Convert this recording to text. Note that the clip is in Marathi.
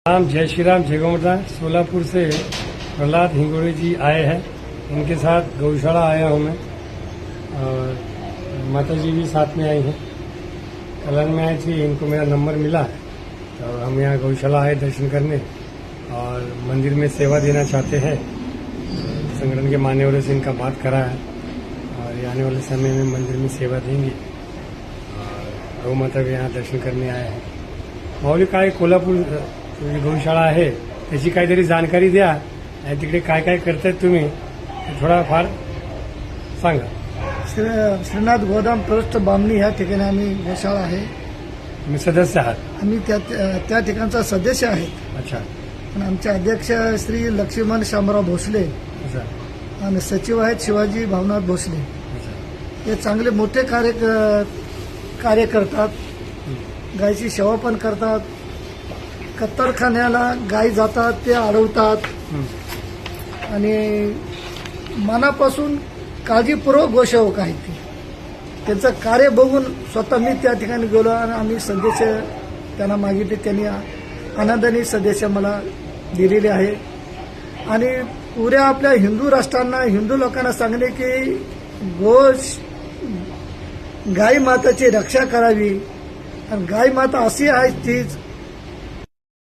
राम जय श्री राम जय गोमाता। सोलापुर से प्रहलाद हिंगोड़े जी आए हैं, इनके साथ गौशाला आया हूँ मैं और माता जी भी साथ में आई हैं। कल्याण में आई थी, इनको मेरा नंबर मिला तो हम यहाँ गौशाला आए दर्शन करने और मंदिर में सेवा देना चाहते हैं। संगठन के मान्यवरों से इनका बात करा है और ये आने वाले समय में मंदिर में सेवा देंगे और गौ माता के यहाँ दर्शन करने आए हैं। माऊली काय कोल्हापूर गौशाळा आहे त्याची काहीतरी जानकारी द्या आणि तिकडे काय काय करतायत तुम्ही ते थोडा फार सांगा। श्रीनाथ गोदाम ट्रस्ट बामणी या ठिकाणी आम्ही गौशाळा आहे। तुम्ही सदस्य आहात? आम्ही त्या ठिकाणचा सदस्य आहे। अच्छा आणि आमचे अध्यक्ष श्री लक्ष्मण शामराव भोसले अच्छा आणि सचिव आहेत शिवाजी भावनाथ भोसले। अच्छा हे चांगले मोठे कार्य करतात, गायची सेवा पण करतात। कत्तरखान्याला गाय जातात ते अडवतात आणि मनापासून काळजीपूर्वक गोसेवक आहेत ते। त्यांचं कार्य बघून स्वतः मी त्या ठिकाणी गेलो आणि आम्ही सदस्य त्यांना मागितले, त्यांनी आनंदाने सदस्य मला दिलेले आहे। आणि पुऱ्या आपल्या हिंदू राष्ट्रांना हिंदू लोकांना सांगणे की गाय माताची रक्षा करावी आणि गाय माता अशी आहे तीच